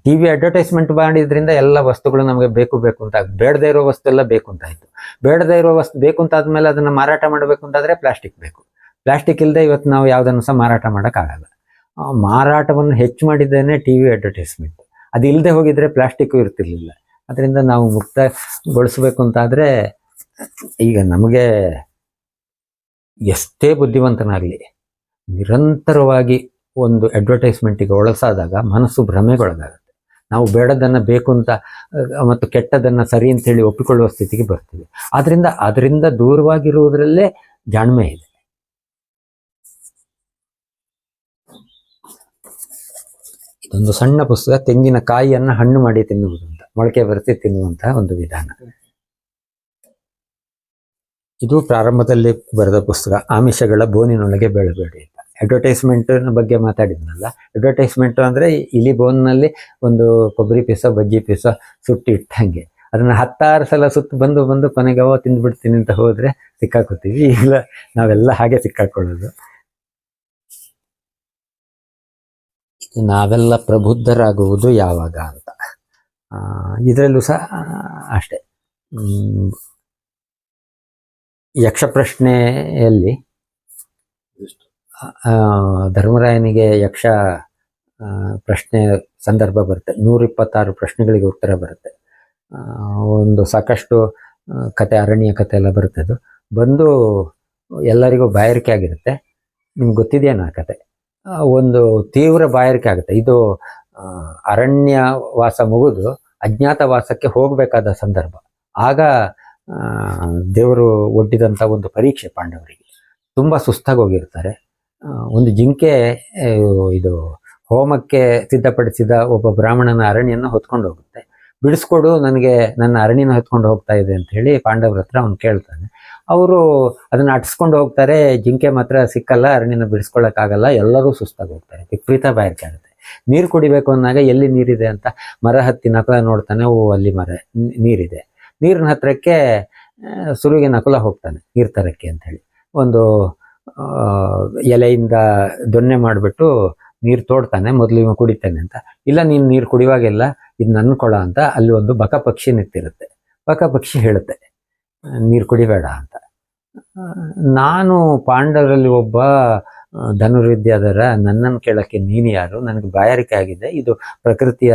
[SPEAKER 1] ಟಿ ವಿ ಅಡ್ವರ್ಟೈಸ್ಮೆಂಟ್ ಮಾಡಿದ್ರಿಂದ ಎಲ್ಲ ವಸ್ತುಗಳು ನಮಗೆ ಬೇಕು ಅಂತ, ಬೇಡದೇ ಇರೋ ವಸ್ತು ಎಲ್ಲ ಬೇಕು ಅಂತ ಆಯಿತು. ಬೇಡದೇ ಇರೋ ವಸ್ತು ಬೇಕು ಅಂತ ಆದಮೇಲೆ ಅದನ್ನು ಮಾರಾಟ ಮಾಡಬೇಕು ಅಂತಾದರೆ ಪ್ಲಾಸ್ಟಿಕ್ ಬೇಕು. ಪ್ಲಾಸ್ಟಿಕ್ ಇಲ್ಲದೆ ಇವತ್ತು ನಾವು ಯಾವುದನ್ನು ಸಹ ಮಾರಾಟ ಮಾಡೋಕ್ಕಾಗಲ್ಲ. ಮಾರಾಟವನ್ನು ಹೆಚ್ಚು ಮಾಡಿದ್ದೇನೆ ಟಿ ವಿ ಅಡ್ವರ್ಟೈಸ್ಮೆಂಟ್. ಅದು ಇಲ್ಲದೆ ಹೋಗಿದ್ರೆ ಪ್ಲಾಸ್ಟಿಕ್ಕು ಇರ್ತಿರ್ಲಿಲ್ಲ. ಅದರಿಂದ ನಾವು ಮುಕ್ತಗೊಳಿಸ್ಬೇಕು ಅಂತಾದರೆ ಈಗ ನಮಗೆ ಎಷ್ಟೇ ಬುದ್ಧಿವಂತನಾಗಲಿ ನಿರಂತರವಾಗಿ ಒಂದು ಅಡ್ವರ್ಟೈಸ್ಮೆಂಟಿಗೆ ಒಳಸಾದಾಗ ಮನಸ್ಸು ಭ್ರಮೆಗೊಳಗಾಗುತ್ತೆ. ನಾವು ಬೇಡದನ್ನು ಬೇಕು ಅಂತ ಮತ್ತು ಕೆಟ್ಟದನ್ನು ಸರಿ ಅಂತೇಳಿ ಒಪ್ಪಿಕೊಳ್ಳುವ ಸ್ಥಿತಿಗೆ ಬರ್ತೀವಿ. ಅದರಿಂದ ದೂರವಾಗಿರುವುದರಲ್ಲೇ ಜಾಣ್ಮೆ ಇದೆ. ಇದೊಂದು ಸಣ್ಣ ಪುಸ್ತಕ, ತೆಂಗಿನಕಾಯಿಯನ್ನು ಹಣ್ಣು ಮಾಡಿ ತಿನ್ನುವುದು ಅಂತ, ಮೊಳಕೆ ಬರೆಸಿ ತಿನ್ನುವಂತಹ ಒಂದು ವಿಧಾನ. ಇದು ಪ್ರಾರಂಭದಲ್ಲಿ ಬರೆದ ಪುಸ್ತಕ, ಆಮಿಷಗಳ ಬೋನಿನೊಳಗೆ ಬೆಳಬೇಡಿ ಅಂತ. ಅಡ್ವರ್ಟೈಸ್ಮೆಂಟಿನ ಬಗ್ಗೆ ಮಾತಾಡಿದ್ನಲ್ಲ, ಅಡ್ವರ್ಟೈಸ್ಮೆಂಟು ಅಂದರೆ ಇಲಿ ಬೋನ್ನಲ್ಲಿ ಒಂದು ಕೊಬ್ಬರಿ ಪೀಸೋ ಬಜ್ಜಿ ಪೀಸೋ ಸುಟ್ಟು ಇಟ್ಟಂಗೆ ಅದನ್ನು 10 ಸಲ ಸುತ್ತು ಬಂದು ಕೊನೆಗೆ ತಿಂದುಬಿಡ್ತೀನಿ ಅಂತ ಹೋದರೆ ಸಿಕ್ಕಾಕೋತೀವಿ. ಈಗ ನಾವೆಲ್ಲ ಹಾಗೆ ಸಿಕ್ಕಾಕೊಳ್ಳೋದು. ನಾವೆಲ್ಲ ಪ್ರಬುದ್ಧರಾಗುವುದು ಯಾವಾಗ ಅಂತ, ಇದರಲ್ಲೂ ಸಹ ಅಷ್ಟೆ. ಯಕ್ಷ ಪ್ರಶ್ನೆಯಲ್ಲಿ ಧರ್ಮರಾಯನಿಗೆ ಯಕ್ಷ ಪ್ರಶ್ನೆ ಸಂದರ್ಭ ಬರುತ್ತೆ. 126 ಪ್ರಶ್ನೆಗಳಿಗೆ ಉತ್ತರ ಬರುತ್ತೆ. ಒಂದು ಸಾಕಷ್ಟು ಕತೆ, ಅರಣ್ಯ ಕತೆ ಎಲ್ಲ ಬರುತ್ತೆ. ಅದು ಬಂದು ಎಲ್ಲರಿಗೂ ಬಾಯಾರಿಕೆ ಆಗಿರುತ್ತೆ. ನಿಮ್ಗೆ ಗೊತ್ತಿದೆಯೇನು ಆ ಕತೆ? ಒಂದು ತೀವ್ರ ಬಾಯಾರಿಕೆ ಆಗುತ್ತೆ. ಇದು ಅರಣ್ಯವಾಸ ಮುಗಿದು ಅಜ್ಞಾತವಾಸಕ್ಕೆ ಹೋಗಬೇಕಾದ ಸಂದರ್ಭ. ಆಗ ದೇವರು ಒಡ್ಡಿದಂಥ ಒಂದು ಪರೀಕ್ಷೆ ಪಾಂಡವರಿಗೆ. ತುಂಬ ಸುಸ್ತಾಗಿ ಹೋಗಿರ್ತಾರೆ. ಒಂದು ಜಿಂಕೆ ಇದು ಹೋಮಕ್ಕೆ ಸಿದ್ಧಪಡಿಸಿದ ಒಬ್ಬ ಬ್ರಾಹ್ಮಣನ ಅರಣ್ಯನ ಹೊತ್ಕೊಂಡು ಹೋಗುತ್ತೆ. ಬಿಡಿಸ್ಕೊಡು, ನನಗೆ ನನ್ನ ಅರಣ್ಯನ ಹೊತ್ಕೊಂಡು ಹೋಗ್ತಾ ಇದೆ ಅಂತ ಹೇಳಿ ಪಾಂಡವರ ಹತ್ರ ಅವ್ನು ಕೇಳ್ತಾನೆ. ಅವರು ಅದನ್ನು ಅಟ್ಸ್ಕೊಂಡು ಹೋಗ್ತಾರೆ. ಜಿಂಕೆ ಮಾತ್ರ ಸಿಕ್ಕಲ್ಲ, ಅರಣ್ಯನ ಬಿಡಿಸ್ಕೊಳ್ಳೋಕ್ಕಾಗಲ್ಲ. ಎಲ್ಲರೂ ಸುಸ್ತಾಗಿ ಹೋಗ್ತಾರೆ, ವಿಪರೀತ ಬಾಯಾರಿಕೆ ಆಗುತ್ತೆ. ನೀರು ಕುಡಿಬೇಕು ಅಂದಾಗ ಎಲ್ಲಿ ನೀರಿದೆ ಅಂತ ಮರ ಹತ್ತಿ ನಕುಲ ನೋಡ್ತಾನೆ. ಅಲ್ಲಿ ನೀರಿದೆ. ನೀರಿನ ಹತ್ರಕ್ಕೆ ಸುರುವಿಗೆ ನಕುಲ ಹೋಗ್ತಾನೆ ನೀರು ತರಕ್ಕೆ ಅಂಥೇಳಿ. ಒಂದು ಎಲೆಯಿಂದ ದೊನ್ನೆ ಮಾಡಿಬಿಟ್ಟು ನೀರು ತೋಡ್ತಾನೆ. ಮೊದಲು ಇವ ಕುಡಿತಾನೆ ಅಂತ. ಇಲ್ಲ, ನೀನು ನೀರು ಕುಡಿಯುವಾಗೆಲ್ಲ ಇದು ನನ್ನ ಕೊಳ ಅಂತ ಅಲ್ಲಿ ಒಂದು ಬಕ ಪಕ್ಷಿ ನಿಂತಿರುತ್ತೆ. ಬಕ ಪಕ್ಷಿ ಹೇಳುತ್ತೆ, ನೀರು ಕುಡಿಬೇಡ ಅಂತ. ನಾನು ಪಾಂಡವರಲ್ಲಿ ಒಬ್ಬ ಧನುರ್ವಿದ್ಯಾಧರ, ನನ್ನನ್ನು ಕೇಳೋಕ್ಕೆ ನೀನು ಯಾರು? ನನಗೆ ಬಾಯಾರಿಕೆ ಆಗಿದೆ, ಇದು ಪ್ರಕೃತಿಯ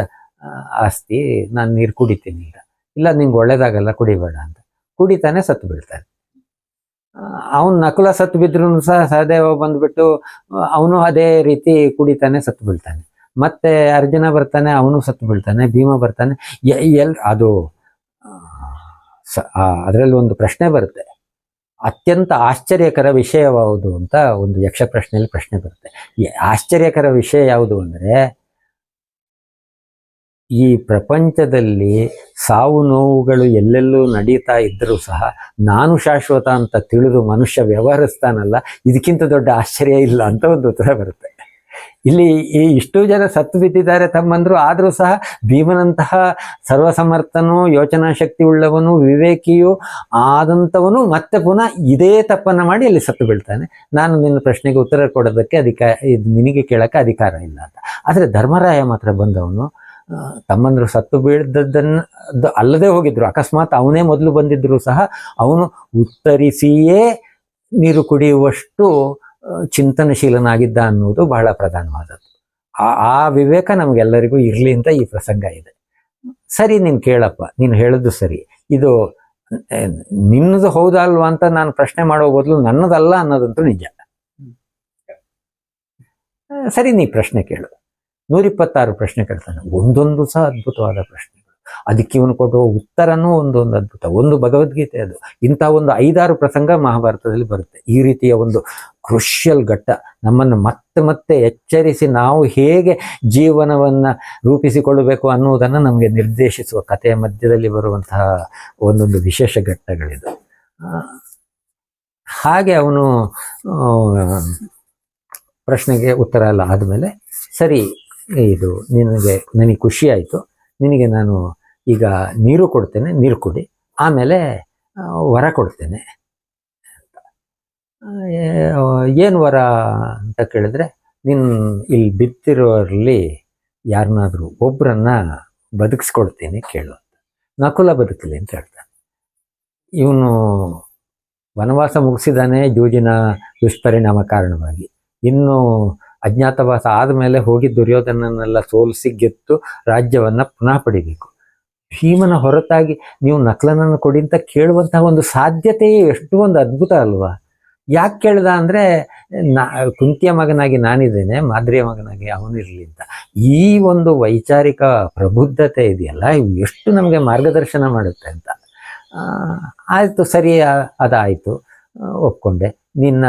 [SPEAKER 1] ಆಸ್ತಿ, ನಾನು ನೀರು ಕುಡಿತೀನಿ ಈಗ. ಇಲ್ಲ, ನಿಂಗೆ ಒಳ್ಳೇದಾಗಲ್ಲ, ಕುಡಿಬೇಡ ಅಂತ. ಕುಡಿತಾನೆ, ಸತ್ತು ಬೀಳ್ತಾನೆ. ಅವನು ನಕುಲ ಸತ್ತು ಬಿದ್ರೂ ಸಹ ಸಹದೇವ ಬಂದುಬಿಟ್ಟು ಅವನು ಅದೇ ರೀತಿ ಕುಡಿತಾನೆ, ಸತ್ತು ಬೀಳ್ತಾನೆ. ಮತ್ತೆ ಅರ್ಜುನ ಬರ್ತಾನೆ, ಅವನು ಸತ್ತು ಬೀಳ್ತಾನೆ. ಭೀಮ ಬರ್ತಾನೆ. ಅದು ಅದರಲ್ಲಿ ಒಂದು ಪ್ರಶ್ನೆ ಬರುತ್ತೆ, ಅತ್ಯಂತ ಆಶ್ಚರ್ಯಕರ ವಿಷಯ ಯಾವುದು ಅಂತ ಒಂದು ಯಕ್ಷ ಪ್ರಶ್ನೆಯಲ್ಲಿ ಪ್ರಶ್ನೆ ಬರುತ್ತೆ. ಆಶ್ಚರ್ಯಕರ ವಿಷಯ ಯಾವುದು ಅಂದರೆ, ಈ ಪ್ರಪಂಚದಲ್ಲಿ ಸಾವು ನೋವುಗಳು ಎಲ್ಲೆಲ್ಲೂ ನಡೀತಾ ಇದ್ದರೂ ಸಹ ನಾನು ಶಾಶ್ವತ ಅಂತ ತಿಳಿದು ಮನುಷ್ಯ ವ್ಯವಹರಿಸ್ತಾನಲ್ಲ, ಇದಕ್ಕಿಂತ ದೊಡ್ಡ ಆಶ್ಚರ್ಯ ಇಲ್ಲ ಅಂತ ಒಂದು ಉತ್ತರ ಬರುತ್ತೆ. ಇಲ್ಲಿ ಇಷ್ಟು ಜನ ಸತ್ತು ಬಿದ್ದಿದ್ದಾರೆ ತಮ್ಮಂದ್ರು, ಆದರೂ ಸಹ ಭೀಮನಂತಹ ಸರ್ವಸಮರ್ಥನೂ ಯೋಚನಾ ಶಕ್ತಿ ಉಳ್ಳವನು ವಿವೇಕಿಯು ಆದಂಥವನು ಮತ್ತೆ ಪುನಃ ಇದೇ ತಪ್ಪನ್ನು ಮಾಡಿ ಅಲ್ಲಿ ಸತ್ತು ಬೀಳ್ತಾನೆ. ನಾನು ನಿನ್ನ ಪ್ರಶ್ನೆಗೆ ಉತ್ತರ ಕೊಡೋದಕ್ಕೆ ನಿನಗೆ ಕೇಳೋಕ್ಕೆ ಅಧಿಕಾರ ಇಲ್ಲ ಅಂತ. ಆದರೆ ಧರ್ಮರಾಯ ಮಾತ್ರ ಬಂದವನು ತಮ್ಮಂದ್ರು ಸತ್ತು ಬೀಳ್ದದ್ದನ್ನು ಅಲ್ಲದೆ ಹೋಗಿದ್ರು, ಅಕಸ್ಮಾತ್ ಅವನೇ ಮೊದಲು ಬಂದಿದ್ರು ಸಹ ಅವನು ಉತ್ತರಿಸಿಯೇ ನೀರು ಕುಡಿಯುವಷ್ಟು ಚಿಂತನಶೀಲನಾಗಿದ್ದ ಅನ್ನುವುದು ಬಹಳ ಪ್ರಧಾನವಾದದ್ದು. ಆ ವಿವೇಕ ನಮಗೆಲ್ಲರಿಗೂ ಇರಲಿ ಅಂತ ಈ ಪ್ರಸಂಗ ಇದೆ. ಸರಿ, ನೀನು ಕೇಳಪ್ಪ, ನೀನು ಹೇಳಿದ್ದು ಸರಿ, ಇದು ನಿನ್ನದು ಹೌದಾ ಅಲ್ವಾ ಅಂತ ನಾನು ಪ್ರಶ್ನೆ ಮಾಡೋ ಬದಲು ನನ್ನದಲ್ಲ ಅನ್ನೋದಂತೂ ನಿಜ. ಸರಿ, ನೀ ಪ್ರಶ್ನೆ ಕೇಳು. 126 ಪ್ರಶ್ನೆ ಕೇಳ್ತಾನೆ, ಒಂದೊಂದು ಸಹ ಅದ್ಭುತವಾದ ಪ್ರಶ್ನೆಗಳು. ಅದಕ್ಕೆ ಇವನು ಕೊಡುವ ಉತ್ತರನೂ ಒಂದೊಂದು ಅದ್ಭುತ. ಒಂದು ಭಗವದ್ಗೀತೆ ಅದು. ಇಂಥ ಒಂದು 5-6 ಪ್ರಸಂಗ ಮಹಾಭಾರತದಲ್ಲಿ ಬರುತ್ತೆ. ಈ ರೀತಿಯ ಒಂದು ಕ್ರುಷಿಯಲ್ ಘಟ್ಟ ನಮ್ಮನ್ನು ಮತ್ತೆ ಮತ್ತೆ ಎಚ್ಚರಿಸಿ ನಾವು ಹೇಗೆ ಜೀವನವನ್ನು ರೂಪಿಸಿಕೊಳ್ಳಬೇಕು ಅನ್ನುವುದನ್ನು ನಮಗೆ ನಿರ್ದೇಶಿಸುವ ಕಥೆಯ ಮಧ್ಯದಲ್ಲಿ ಬರುವಂತಹ ಒಂದೊಂದು ವಿಶೇಷ ಘಟ್ಟಗಳಿದು. ಹಾಗೆ ಅವನು ಪ್ರಶ್ನೆಗೆ ಉತ್ತರ ಎಲ್ಲ ಆದಮೇಲೆ, ಸರಿ, ಇದು ನನಗೆ ಖುಷಿ ಆಯಿತು, ನಿನಗೆ ನಾನು ಈಗ ನೀರು ಕೊಡ್ತೇನೆ, ನೀರು ಕುಡಿ, ಆಮೇಲೆ ವರ ಕೊಡ್ತೇನೆ. ಏನು ವರ ಅಂತ ಕೇಳಿದ್ರೆ, ನೀನು ಇಲ್ಲಿ ಬಿತ್ತಿರೋರಲ್ಲಿ ಯಾರನ್ನಾದರೂ ಒಬ್ಬರನ್ನ ಬದುಕಿಸ್ಕೊಡ್ತೀನಿ ಕೇಳು ಅಂತ. ನಕುಲ ಬದುಕಲಿ ಅಂತ ಹೇಳ್ತಾನೆ. ಇವನು ವನವಾಸ ಮುಗಿಸಿದಾನೆ ಜೂಜಿನ ದುಷ್ಪರಿಣಾಮ ಕಾರಣವಾಗಿ. ಇನ್ನು ಅಜ್ಞಾತವಾಸ ಆದಮೇಲೆ ಹೋಗಿ ದುರ್ಯೋಧನನ್ನೆಲ್ಲ ಸೋಲಿಸಿ ಗೆದ್ದು ರಾಜ್ಯವನ್ನು ಪುನಃ ಪಡಿಬೇಕು. ಭೀಮನ ಹೊರತಾಗಿ ನೀವು ನಕಲನನ್ನು ಕೊಡಿ ಅಂತ ಕೇಳುವಂತಹ ಒಂದು ಸಾಧ್ಯತೆಯೇ ಎಷ್ಟು ಒಂದು ಅದ್ಭುತ ಅಲ್ವಾ? ಯಾಕೆ ಕೇಳ್ದ ಅಂದರೆ, ಕುಂತಿಯ ಮಗನಾಗಿ ನಾನಿದ್ದೇನೆ, ಮಾದ್ರಿಯ ಮಗನಾಗಿ ಅವನಿರಲಿ ಅಂತ. ಈ ಒಂದು ವೈಚಾರಿಕ ಪ್ರಬುದ್ಧತೆ ಇದೆಯಲ್ಲ, ಇವು ಎಷ್ಟು ನಮಗೆ ಮಾರ್ಗದರ್ಶನ ಮಾಡುತ್ತೆ ಅಂತ. ಆಯಿತು, ಸರಿ, ಅದಾಯಿತು, ಒಪ್ಕೊಂಡೆ. ನಿನ್ನ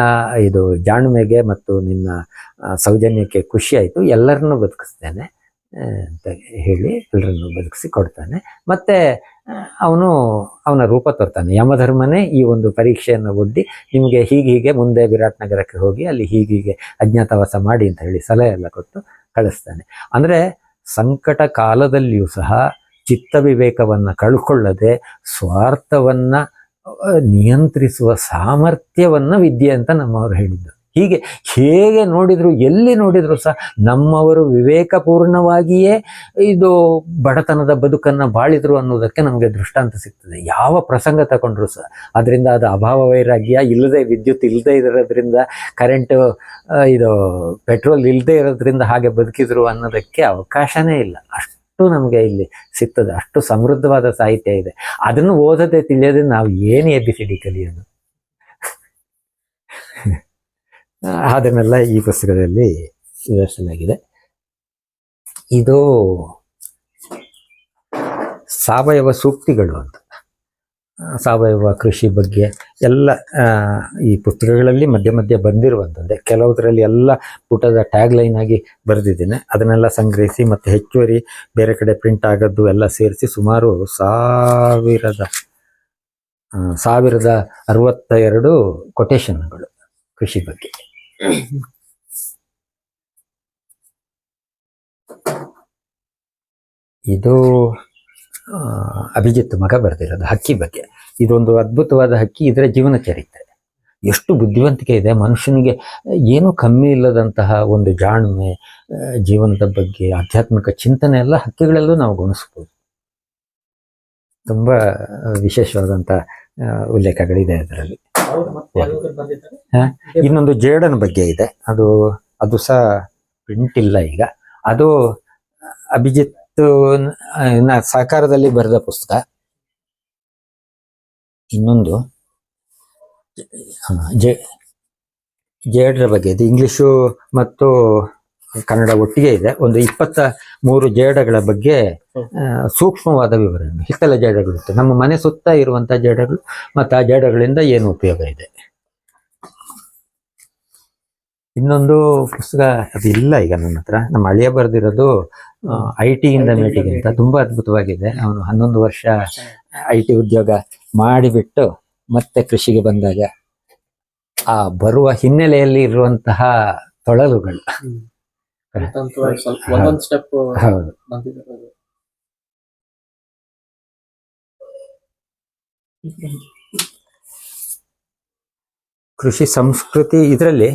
[SPEAKER 1] ಇದು ಜಾಣ್ಮೆಗೆ ಮತ್ತು ನಿನ್ನ ಸೌಜನ್ಯಕ್ಕೆ ಖುಷಿ ಆಯಿತು, ಎಲ್ಲರನ್ನೂ ಬದುಕಿಸ್ತೇನೆ ಅಂತ ಹೇಳಿ ಎಲ್ಲರನ್ನೂ ಬದುಕಿಸಿ ಕೊಡ್ತಾನೆ. ಮತ್ತು ಅವನ ರೂಪ ತೋರ್ತಾನೆ. ಯಮಧರ್ಮನೇ ಈ ಒಂದು ಪರೀಕ್ಷೆಯನ್ನು ಒಡ್ಡಿ ನಿಮಗೆ ಹೀಗೆ ಮುಂದೆ ವಿರಾಟ್ ನಗರಕ್ಕೆ ಹೋಗಿ ಅಲ್ಲಿ ಹೀಗೆ ಅಜ್ಞಾತವಾಸ ಮಾಡಿ ಅಂತ ಹೇಳಿ ಸಲಹೆ ಎಲ್ಲ ಕೊಟ್ಟು ಕಳಿಸ್ತಾನೆ. ಅಂದರೆ ಸಂಕಟ ಕಾಲದಲ್ಲಿಯೂ ಸಹ ಚಿತ್ತ ವಿವೇಕವನ್ನು ಕಳ್ಕೊಳ್ಳದೆ ಸ್ವಾರ್ಥವನ್ನು ನಿಯಂತ್ರಿಸುವ ಸಾಮರ್ಥ್ಯವನ್ನು ವಿದ್ಯೆ ಅಂತ ನಮ್ಮವರು ಹೇಳಿದ್ದು. ಹೇಗೆ ನೋಡಿದ್ರು, ಎಲ್ಲಿ ನೋಡಿದ್ರು ಸಹ ನಮ್ಮವರು ವಿವೇಕಪೂರ್ಣವಾಗಿಯೇ ಇದು ಬಡತನದ ಬದುಕನ್ನು ಬಾಳಿದ್ರು ಅನ್ನೋದಕ್ಕೆ ನಮಗೆ ದೃಷ್ಟಾಂತ ಸಿಗ್ತದೆ. ಯಾವ ಪ್ರಸಂಗ ತಗೊಂಡ್ರು ಸಹ ಅದರಿಂದ ಅದು ಅಭಾವ ವೈರಾಗ್ಯ, ವಿದ್ಯುತ್ ಇಲ್ಲದೆ ಇರೋದ್ರಿಂದ, ಕರೆಂಟು ಇದು ಪೆಟ್ರೋಲ್ ಇಲ್ಲದೆ ಇರೋದ್ರಿಂದ ಹಾಗೆ ಬದುಕಿದ್ರು ಅನ್ನೋದಕ್ಕೆ ಅವಕಾಶನೇ ಇಲ್ಲ. ಅಷ್ಟು ನಮಗೆ ಇಲ್ಲಿ ಸಿಗ್ತದೆ. ಅಷ್ಟು ಸಮೃದ್ಧವಾದ ಸಾಹಿತ್ಯ ಇದೆ. ಅದನ್ನು ಓದದೆ ತಿಳಿಯೋದೇ ನಾವು ಏನು ABCD ಕಲಿಯೋದು. ಅದನ್ನೆಲ್ಲ ಈ ಪುಸ್ತಕದಲ್ಲಿ ವಿವರಿಸಲಾಗಿದೆ. ಇದು ಸಾವಯವ ಸೂಕ್ತಿಗಳು ಅಂತ, ಸಾವಯವ ಕೃಷಿ ಬಗ್ಗೆ ಎಲ್ಲ ಈ ಪುಸ್ತಕಗಳಲ್ಲಿ ಮಧ್ಯೆ ಮಧ್ಯೆ ಬಂದಿರುವಂಥದ್ದೇ. ಕೆಲವುದರಲ್ಲಿ ಎಲ್ಲ ಪುಟದ ಟ್ಯಾಗ್ಲೈನ್ ಆಗಿ ಬರೆದಿದ್ದೇನೆ. ಅದನ್ನೆಲ್ಲ ಸಂಗ್ರಹಿಸಿ ಮತ್ತು ಹೆಚ್ಚುವರಿ ಬೇರೆ ಕಡೆ ಪ್ರಿಂಟ್ ಆಗೋದು ಎಲ್ಲ ಸೇರಿಸಿ ಸುಮಾರು 1062 ಕೊಟೇಶನ್ಗಳು ಕೃಷಿ ಬಗ್ಗೆ. ಇದು ಅಭಿಜಿತ್ ಮಗ ಬರೆದಿರೋದು ಹಕ್ಕಿ ಬಗ್ಗೆ. ಇದೊಂದು ಅದ್ಭುತವಾದ ಹಕ್ಕಿ. ಇದರ ಜೀವನ ಚರಿತ್ರೆ ಎಷ್ಟು ಬುದ್ಧಿವಂತಿಕೆ ಇದೆ. ಮನುಷ್ಯನಿಗೆ ಏನೂ ಕಮ್ಮಿ ಇಲ್ಲದಂತಹ ಒಂದು ಜಾಣ್ಮೆ, ಜೀವನದ ಬಗ್ಗೆ ಆಧ್ಯಾತ್ಮಿಕ ಚಿಂತನೆ ಎಲ್ಲ ಹಕ್ಕಿಗಳಲ್ಲೂ ನಾವು ಗಮನಿಸ್ಬೋದು. ತುಂಬ ವಿಶೇಷವಾದಂಥ ಉಲ್ಲೇಖಗಳಿದೆ ಅದರಲ್ಲಿ. ಇನ್ನೊಂದು ಜೇಡನ ಬಗ್ಗೆ ಇದೆ, ಅದು ಸಹ ಪ್ರಿಂಟ್ ಇಲ್ಲ ಈಗ. ಅದು ಅಭಿಜಿತ್ ಸಹಕಾರದಲ್ಲಿ ಬರೆದ ಪುಸ್ತಕ. ಇನ್ನೊಂದು ಜೇಡರ ಬಗ್ಗೆ ಇದು ಇಂಗ್ಲಿಷು ಮತ್ತು ಕನ್ನಡ ಒಟ್ಟಿಗೆ ಇದೆ. ಒಂದು 23 ಜೇಡಗಳ ಬಗ್ಗೆ ಸೂಕ್ಷ್ಮವಾದ ವಿವರಣೆ. ಹಿತ್ತಲ ಜೇಡಗಳಿರುತ್ತೆ, ನಮ್ಮ ಮನೆ ಸುತ್ತ ಇರುವಂಥ ಜೇಡಗಳು ಮತ್ತು ಆ ಜೇಡಗಳಿಂದ ಏನು ಉಪಯೋಗ ಇದೆ. ಇನ್ನೊಂದು ಪುಸ್ತಕ ಅದು ಇಲ್ಲ ಈಗ ನನ್ನ ಹತ್ರ. ನಮ್ಮ ಅಳಿಯ ಬರೆದಿರೋದು IT ಇಂದ ಮೇಟಿಗೆ ಅಂತ, ತುಂಬ ಅದ್ಭುತವಾಗಿದೆ. ಅವನು 11 ವರ್ಷ IT ಉದ್ಯೋಗ ಮಾಡಿಬಿಟ್ಟು ಮತ್ತೆ ಕೃಷಿಗೆ ಬಂದಾಗ ಆ ಬರುವ ಹಿನ್ನೆಲೆಯಲ್ಲಿ ಇರುವಂತಹ ತೊಳಲುಗಳು,
[SPEAKER 2] ಹಂತ-ಹಂತವಾಗಿ ಸ್ವಲ್ಪ ಒಂದೊಂದು ಸ್ಟೆಪ್
[SPEAKER 1] ಹೌದು.
[SPEAKER 2] ಬಂದಿದ್ದಾರೆ.
[SPEAKER 1] ಕೃಷಿ ಸಂಸ್ಕೃತಿ ಇದರಲ್ಲಿ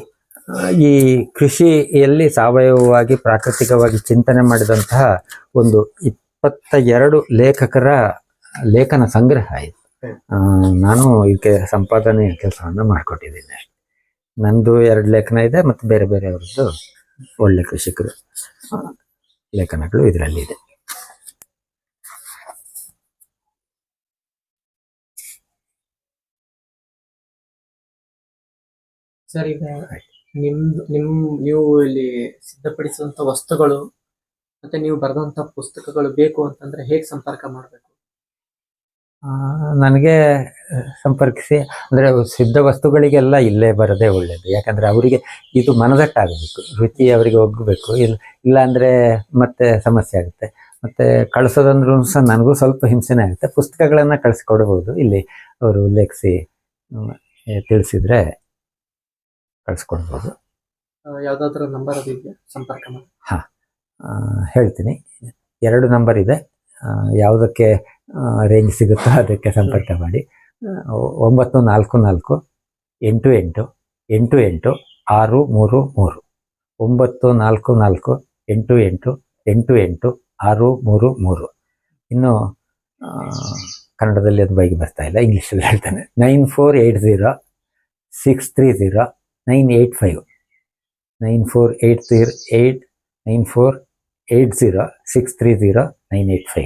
[SPEAKER 1] ಈ ಕೃಷಿಯಲ್ಲಿ ಸಾವಯವವಾಗಿ ಪ್ರಾಕೃತಿಕವಾಗಿ ಚಿಂತನೆ ಮಾಡಿದಂತಹ ಒಂದು 22 ಲೇಖಕರ ಲೇಖನ ಸಂಗ್ರಹ ಇದು. ನಾನು ಇದಕ್ಕೆ ಸಂಪಾದನೆ ಕೆಲಸವನ್ನು ಮಾಡಿಕೊಟ್ಟಿದ್ದೀನಿ ಅಷ್ಟೆ. ನಂದು 2 ಲೇಖನ ಇದೆ ಮತ್ತು ಬೇರೆ ಬೇರೆಯವ್ರದ್ದು ಒಳ್ಳೆ ಕೃಷಿಕರು ಲೇಖನಗಳು ಇದರಲ್ಲಿ ಇದೆ.
[SPEAKER 2] ಸರ್, ಈಗ ನೀವು ಇಲ್ಲಿ ಸಿದ್ಧಪಡಿಸಿದಂಥ ವಸ್ತುಗಳು ಮತ್ತೆ ನೀವು ಬರೆದಂಥ ಪುಸ್ತಕಗಳು ಬೇಕು ಅಂತಂದ್ರೆ ಹೇಗೆ ಸಂಪರ್ಕ ಮಾಡಬೇಕು?
[SPEAKER 1] ನನಗೆ ಸಂಪರ್ಕಿಸಿ, ಅಂದರೆ ಸಿದ್ಧ ವಸ್ತುಗಳಿಗೆಲ್ಲ ಇಲ್ಲೇ ಬರೋದೇ ಒಳ್ಳೆಯದು. ಯಾಕಂದರೆ ಅವರಿಗೆ ಇದು ಮನದಟ್ಟಾಗಬೇಕು, ರುಚಿ ಅವರಿಗೆ ಒಗ್ಗಬೇಕು. ಇಲ್ಲ ಅಂದರೆ ಮತ್ತೆ ಸಮಸ್ಯೆ ಆಗುತ್ತೆ. ಮತ್ತು ಕಳಿಸೋದಂದ್ರೂ ಸಹ ನನಗೂ ಸ್ವಲ್ಪ ಹಿಂಸೆನೇ ಆಗುತ್ತೆ. ಪುಸ್ತಕಗಳನ್ನು ಕಳಿಸ್ಕೊಡ್ಬೋದು, ಇಲ್ಲಿ ಅವರು ಉಲ್ಲೇಖಿಸಿ ತಿಳಿಸಿದರೆ ಕಳಿಸ್ಕೊಡ್ಬೋದು.
[SPEAKER 2] ಯಾವುದಾದ್ರೂ ನಂಬರ್ ಅದು ಇದೆಯಾ ಸಂಪರ್ಕ ಮಾಡಿ?
[SPEAKER 1] ಹಾಂ, ಹೇಳ್ತೀನಿ. 2 ನಂಬರ್ ಇದೆ. ಯಾವುದಕ್ಕೆ ರೇಂಜ್ ಸಿಗುತ್ತೋ ಅದಕ್ಕೆ ಸಂಪರ್ಕ ಮಾಡಿ. 944 88 88 633 944 88 88 633. ಇನ್ನು ಕನ್ನಡದಲ್ಲಿ ಅದು ಬೈಗೆ ಬರ್ತಾ ಇಲ್ಲ, ಇಂಗ್ಲೀಷಲ್ಲಿ ಹೇಳ್ತಾನೆ. 9480 630 985 9480 630 985.